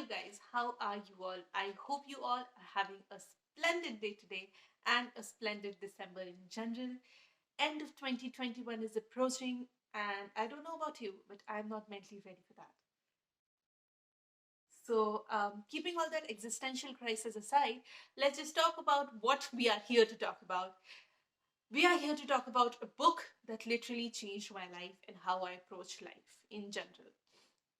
guys, how are you all? I hope you all are having a splendid day today and a splendid December in general. End of 2021 is approaching, and I don't know about you, but I'm not mentally ready for that. So, keeping all that existential crisis aside, let's just talk about what we are here to talk about. We are here to talk about a book that literally changed my life and how I approach life in general.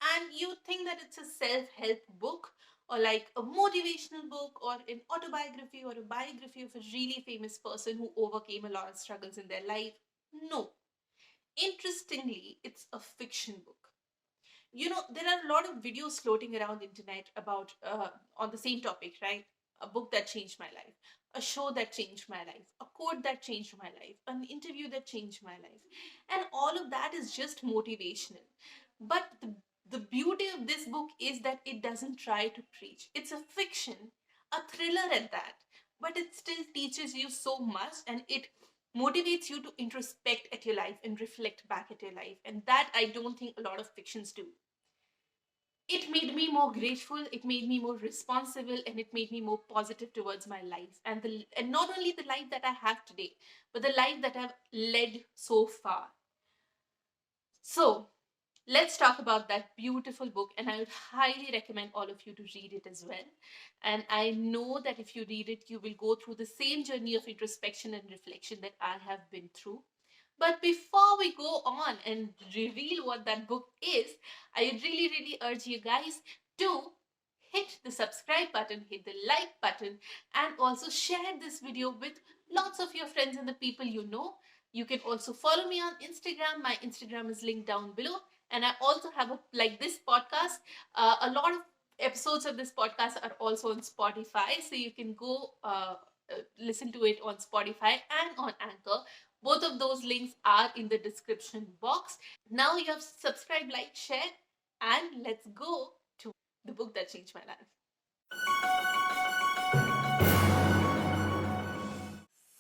And you think that it's a self help book or like a motivational book or an autobiography or a biography of a really famous person who overcame a lot of struggles in their life. No. Interestingly, it's a fiction book. There are a lot of videos floating around the internet about on the same topic, right? A book that changed my life, a show that changed my life, a quote that changed my life, an interview that changed my life, and all of that is just motivational. But the beauty of this book is that it doesn't try to preach. It's a fiction, a thriller at that, but it still teaches you so much, and it motivates you to introspect at your life and reflect back at your life, and that I don't think a lot of fictions do. It made me more grateful, it made me more responsible, and it made me more positive towards my life, and not only the life that I have today, but the life that I've led so far. So let's talk about that beautiful book, and I would highly recommend all of you to read it as well. And I know that if you read it, you will go through the same journey of introspection and reflection that I have been through. But before we go on and reveal what that book is, I really, really urge you guys to hit the subscribe button, hit the like button, and also share this video with lots of your friends and the people you know. You can also follow me on Instagram. My Instagram is linked down below. And I also have like this podcast. A lot of episodes of this podcast are also on Spotify. So you can go listen to it on Spotify and on Anchor. Both of those links are in the description box. Now you have subscribed, like, share, and let's go to the book that changed my life.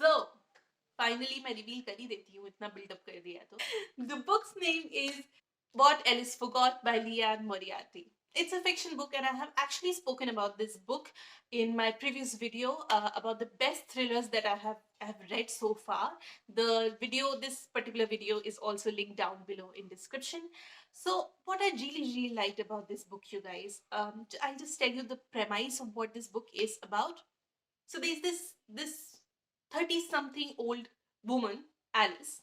So, finally मैं reveal कर ही देती हूँ, इतना buildup कर दिया तो. The book's name is What Alice Forgot by Leanne Moriarty. It's a fiction book, and I have actually spoken about this book in my previous video about the best thrillers that I have read so far. This particular video is also linked down below in description. So what I really liked about this book, you guys, I'll just tell you the premise of what this book is about. So there's this 30 something old woman, Alice.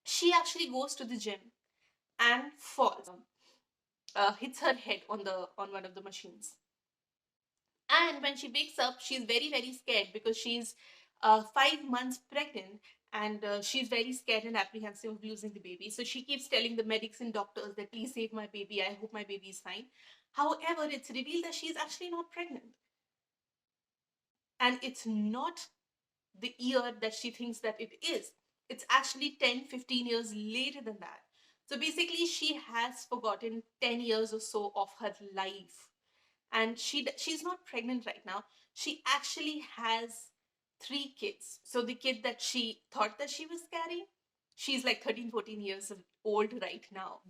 She actually goes to the gym and falls, hits her head on one of the machines. And when she wakes up, she's very scared because she's 5 months pregnant, and she's very scared and apprehensive of losing the baby. So she keeps telling the medics and doctors that please save my baby. I hope my baby is fine. However, it's revealed that she's actually not pregnant, and it's not the year that she thinks that it is. It's actually 10-15 years later than that. So basically, she has forgotten 10 years or so of her life. And she's not pregnant right now. She actually has 3 kids. So the kid that she thought that she was carrying, she's like 13-14 years old right now.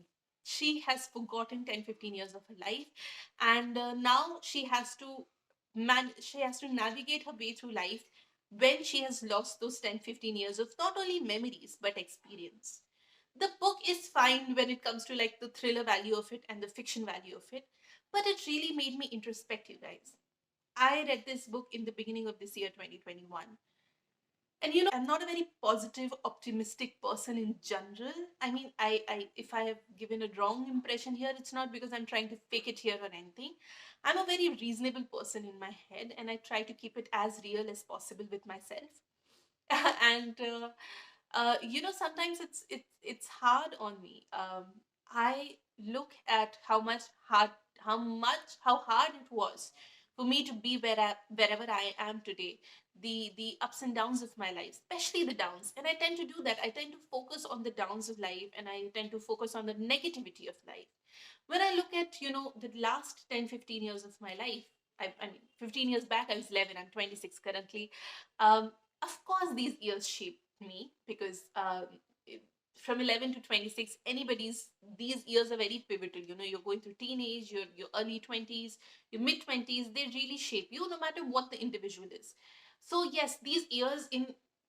She has forgotten 10-15 years of her life, and now she has to navigate her way through life when she has lost those 10-15 years of not only memories but experience. The book is fine when it comes to like the thriller value of it and the fiction value of it, but it really made me introspective, guys. I read this book in the beginning of this year 2021. And I'm not a very positive, optimistic person in general. I mean, I if I have given a wrong impression here, it's not because I'm trying to fake it here or anything. I'm a very reasonable person in my head, and I try to keep it as real as possible with myself. And sometimes it's hard on me. I look at how hard it was for me to be wherever I am today, the ups and downs of my life, especially the downs. And I tend to do that. I tend to focus on the downs of life, and I tend to focus on the negativity of life. When I look at the last 10-15 years of my life, I mean, 15 years back I was 11, I'm 26 currently. Of course these years shaped me because from 11 to 26, anybody's, these years are very pivotal. You're going through teenage, your early 20s, your mid 20s, they really shape you no matter what the individual is. So yes, these years, in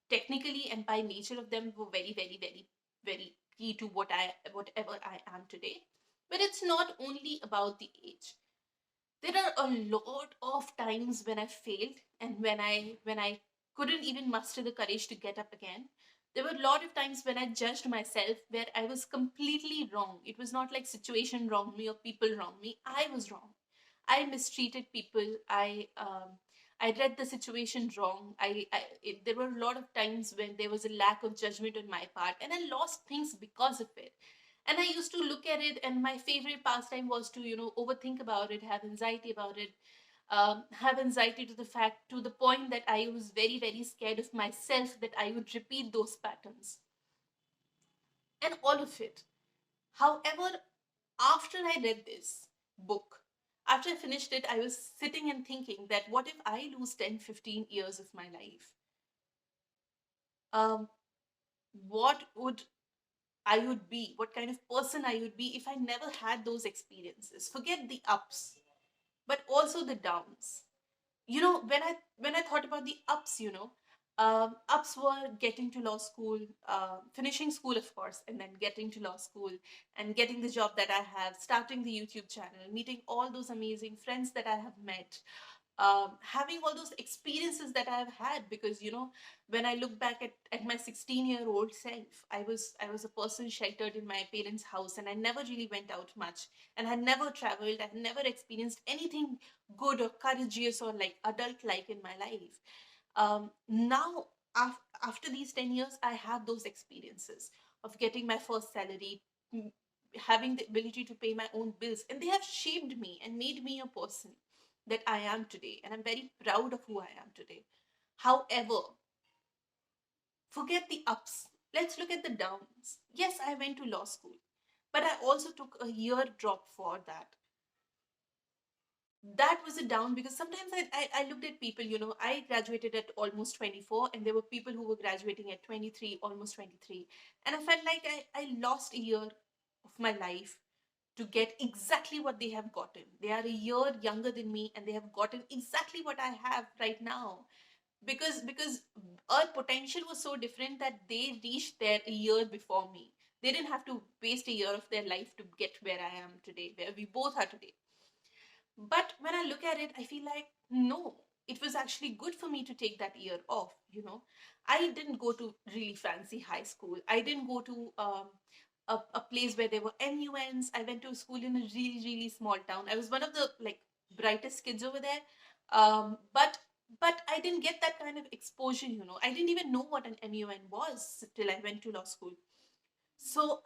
technically and by nature of them, were very, very, very, very key to whatever I am today. But it's not only about the age. There are a lot of times when I failed, and when I couldn't even muster the courage to get up again. There were a lot of times when I judged myself where I was completely wrong. It was not like situation wronged me or people wronged me. I was wrong. I mistreated people. I read the situation wrong. There were a lot of times when there was a lack of judgment on my part, and I lost things because of it. And I used to look at it, and my favorite pastime was to overthink about it, have anxiety about it, have anxiety to the fact, to the point that I was very, very scared of myself, that I would repeat those patterns and all of it. However, after I read this book, after I finished it, I was sitting and thinking that what if I lose 10, 15 years of my life? Um, what would I would be, what kind of person I would be if I never had those experiences? Forget the ups, but also the downs. When I thought about the ups, ups were getting to law school, finishing school, of course, and then getting to law school and getting the job that I have, starting the YouTube channel, meeting all those amazing friends that I have met, having all those experiences that I've had. Because when I look back at my 16-year-old self, I was a person sheltered in my parents' house, and I never really went out much, and had never traveled, I had never experienced anything good or courageous or like adult like in my life. Now, after these 10 years, I have those experiences of getting my first salary, m- having the ability to pay my own bills, and they have shaped me and made me a person that I am today. And I'm very proud of who I am today. However, forget the ups. Let's look at the downs. Yes, I went to law school, but I also took a year drop for that. That was a down, because sometimes I looked at people. I graduated at almost 24, and there were people who were graduating at 23, almost 23. And I felt like I lost a year of my life to get exactly what they have gotten. They are a year younger than me, and they have gotten exactly what I have right now. Because our potential was so different that they reached there a year before me. They didn't have to waste a year of their life to get where I am today, where we both are today. But when I look at it, I feel like no, it was actually good for me to take that year off. I didn't go to really fancy high school. I didn't go to a place where there were MUNs. I went to a school in a really, really small town. I was one of the like brightest kids over there. But I didn't get that kind of exposure. I didn't even know what an MUN was till I went to law school. So,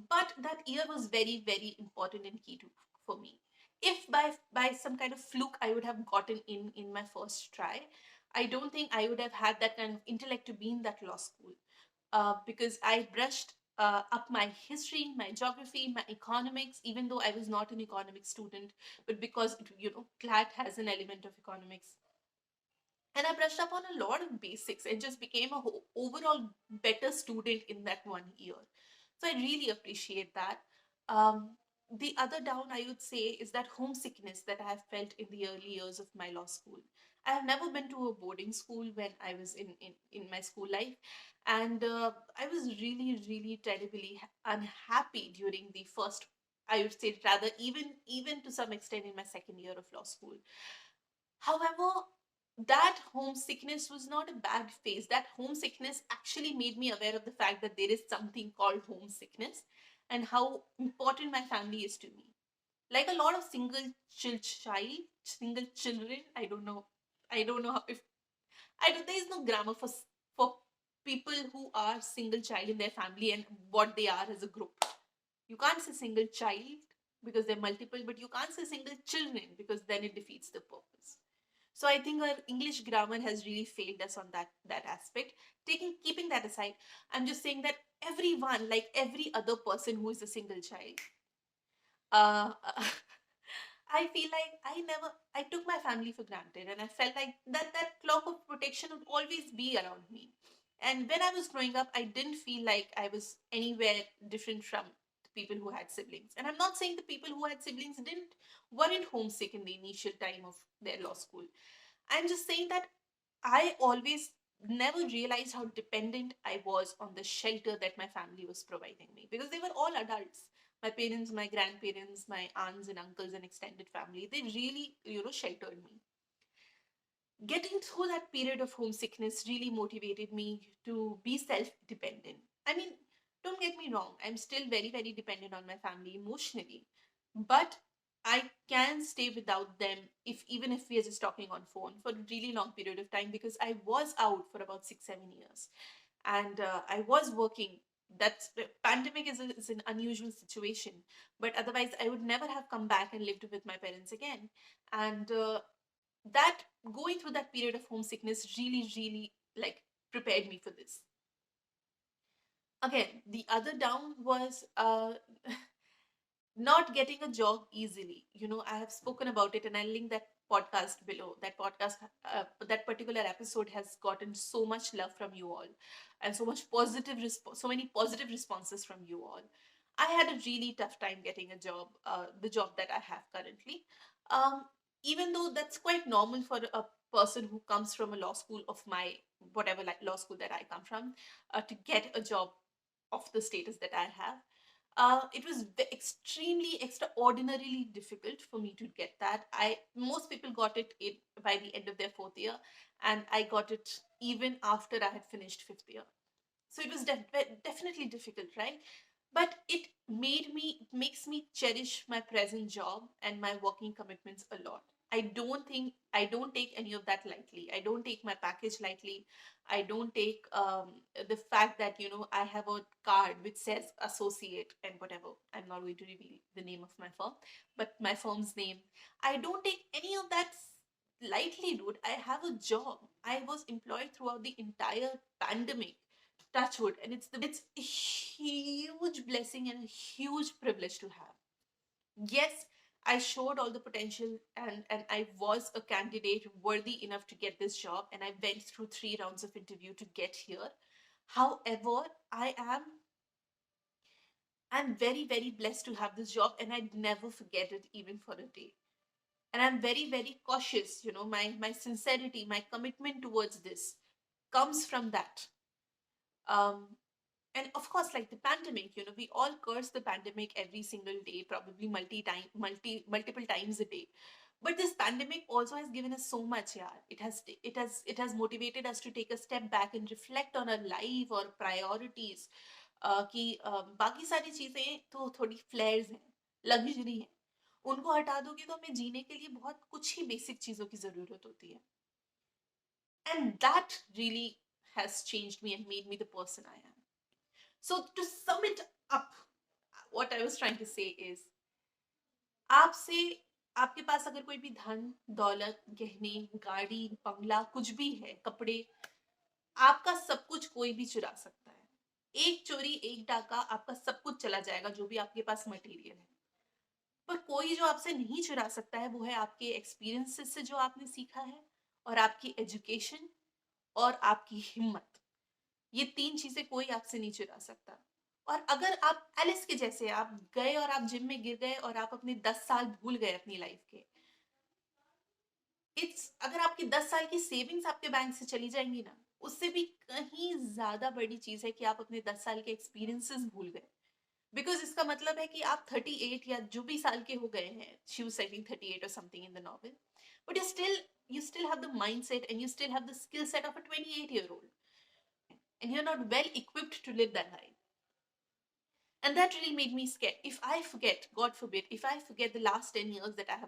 but that year was very, very important and key for me. If by some kind of fluke I would have gotten in my first try, I don't think I would have had that kind of intellect to be in that law school. Because I brushed up my history, my geography, my economics, even though I was not an economics student, but because CLAT has an element of economics, and I brushed up on a lot of basics and just became a overall better student in that one year. So I really appreciate that. The other down I would say is that homesickness that I have felt in the early years of my law school. I have never been to a boarding school when I was in my school life. And I was really, really terribly unhappy during the first, I would say rather, even to some extent in my second year of law school. However, that homesickness was not a bad phase. That homesickness actually made me aware of the fact that there is something called homesickness and how important my family is to me. Like a lot of single children, I don't know how, if I don't, there is no grammar for people who are single child in their family and what they are as a group. You can't say single child because they're multiple, but you can't say single children because then it defeats the purpose. So I think our English grammar has really failed us on that aspect. Keeping that aside, I'm just saying that everyone, like every other person who is a single child, uh, I feel like I took my family for granted, and I felt like that cloak of protection would always be around me. And when I was growing up, I didn't feel like I was anywhere different from the people who had siblings. And I'm not saying the people who had siblings didn't weren't homesick in the initial time of their law school. I'm just saying that I always never realized how dependent I was on the shelter that my family was providing me, because they were all adults. My parents, my grandparents, my aunts and uncles and extended family, they really, sheltered me. Getting through that period of homesickness really motivated me to be self dependent. I mean, don't get me wrong, I'm still very, very dependent on my family emotionally, but I can stay without them, if even if we are just talking on phone for a really long period of time, because I was out for about 6 7 years, and I was working. That's pandemic is an unusual situation, but otherwise I would never have come back and lived with my parents again. And that going through that period of homesickness really, really like prepared me for this. Again, the other down was not getting a job easily. I have spoken about it and I'll link that podcast below. That particular episode has gotten so much love from you all, and so many positive responses from you all. I had a really tough time getting a job, the job that I have currently. Um, Even though that's quite normal for a person who comes from a law school of my whatever like law school that I come from, to get a job of the status that I have. It was extremely extraordinarily difficult for me to get that. I Most people got it by the end of their fourth year, and I got it even after I had finished fifth year. So it was definitely difficult, right? But it makes me cherish my present job and my working commitments a lot. I don't take any of that lightly. I don't take my package lightly. I don't take the fact that I have a card which says associate and whatever. I'm not going to reveal the name of my firm, but my firm's name. I don't take any of that lightly, dude. I have a job. I was employed throughout the entire pandemic, touch wood, and it's a huge blessing and a huge privilege to have. Yes, I showed all the potential, and I was a candidate worthy enough to get this job, and I went through 3 rounds of interview to get here. However, I'm very, very blessed to have this job, and I'd never forget it even for a day. And I'm very, very cautious. My sincerity, my commitment towards this comes from that. um and of course, like the pandemic, we all curse the pandemic every single day, probably multiple times a day. But this pandemic also has given us so much. Yeah, it has motivated us to take a step back and reflect on our life or priorities. कि बाकी सारी चीजें तो थोड़ी फ्लेयर्स हैं, luxury हैं, उनको हटा दोगे तो हमें जीने के लिए बहुत कुछ ही बेसिक चीजों की जरूरत होती है. And that really has changed me and made me the person I am. So, to sum it up, what I was trying to say is, आपसे आपके पास अगर कोई भी धन, दौलत, गहने, गाड़ी, बंगला, कुछ भी है, कपड़े, आपका सब कुछ कोई भी चुरा सकता है. एक चोरी, एक डाका, आपका सब कुछ चला जाएगा, जो भी आपके पास मटेरियल है. पर कोई जो आपसे नहीं चुरा सकता है, वो है आपके एक्सपीरियंसेस से जो आपने सीखा है, और आपकी एजुकेशन, और आपकी हिम्मत. ये 3 चीज़ें कोई आपसे नहीं चुरा सकता. और अगर आप एलिस के जैसे आप गए और आप जिम में गिर गए और आप अपने 10 साल भूल गए अपनी लाइफ के, इट्स अगर आपकी 10 साल की सेविंग्स आपके बैंक से चली जाएंगी ना, उससे भी कहीं ज़्यादा बड़ी चीज़ है कि आप अपने 10 साल के एक्सपीरियंसेस भूल गए. बिकॉज इसका मतलब है कि आप 38 या जो भी साल के हो गए हैं, she was setting 38 or something in the novel, but you still have the mindset and you still have the skill set of a 28-year-old, and you're not well equipped to live that life. And that really made me scared. If I forget, God forbid, if I forget the last 10 years that I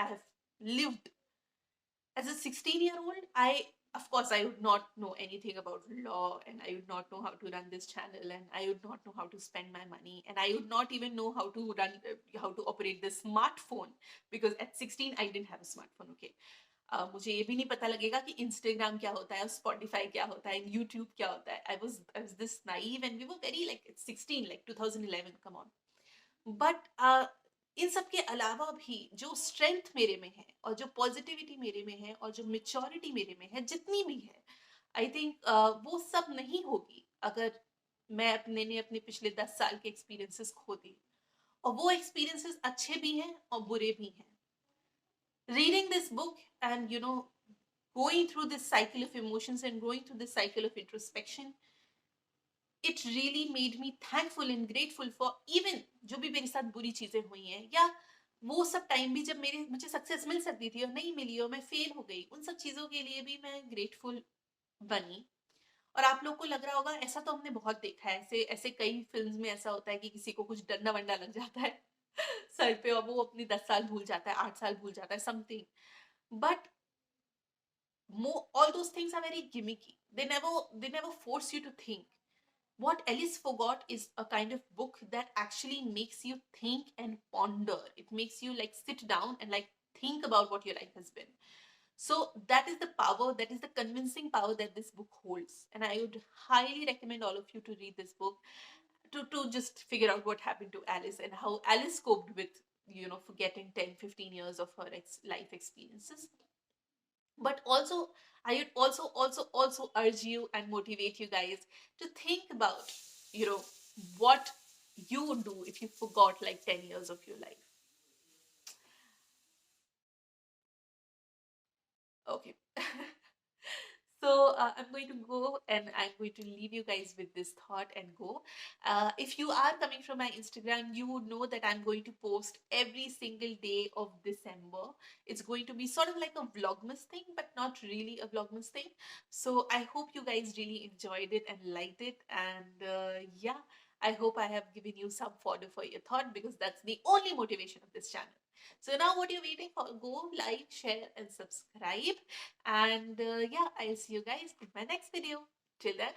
have lived as a 16-year-old, of course I would not know anything about law, and I would not know how to run this channel, and I would not know how to spend my money, and I would not even know how to operate the smartphone, because at 16 I didn't have a smartphone. Okay. मुझे ये भी नहीं पता लगेगा कि Instagram क्या होता है, स्पॉटिफाई क्या होता है, यूट्यूब क्या होता है. I was this naive and we were very like 16, like 2011, come on. But इन सब के अलावा भी जो स्ट्रेंथ मेरे में है, और जो पॉजिटिविटी मेरे में है, और जो मेच्योरिटी मेरे में है, जितनी भी है, आई थिंक वो सब नहीं होगी अगर मैं अपने पिछले 10 साल के एक्सपीरियंसेस खो दी, और वो एक्सपीरियंसेस अच्छे भी हैं और बुरे भी हैं. Reading this book and going through this cycle of emotions and going through this cycle of introspection, it really made me thankful and grateful for even जो भी मेरे साथ बुरी चीजें हुई हैं, या वो सब टाइम भी जब मुझे सक्सेस मिल सकती थी और नहीं मिली और मैं फेल हो गई, उन सब चीजों के लिए भी मैं ग्रेटफुल बनी. और आप लोग को लग रहा होगा ऐसा तो हमने बहुत देखा है, ऐसे ऐसे कई फिल्म्स में ऐसा होता है कि किसी को कुछ डंडा वंडा लग जाता है सर पे, और वो अपनी 10 साल भूल जाता है, 8 साल भूल जाता है, something. But all those things are very gimmicky. They never force you to think. What Alice forgot is a kind of book that actually makes you think and ponder. It makes you like sit down and like think about what your life has been. So that is the power, that is the convincing power that this book holds. And I would highly recommend all of you to read this book, to just figure out what happened to Alice and how Alice coped with, forgetting 10, 15 years of her life experiences. But also, I would also urge you and motivate you guys to think about, you know, what you would do if you forgot like 10 years of your life. Okay. So I'm going to go and I'm going to leave you guys with this thought and go. If you are coming from my Instagram, you would know that I'm going to post every single day of December. It's going to be sort of like a vlogmas thing, but not really a vlogmas thing. So I hope you guys really enjoyed it and liked it. And yeah, I hope I have given you some fodder for your thought, because that's the only motivation of this channel. So now what you're waiting for, go like, share and subscribe. And yeah, I'll see you guys in my next video. Till then,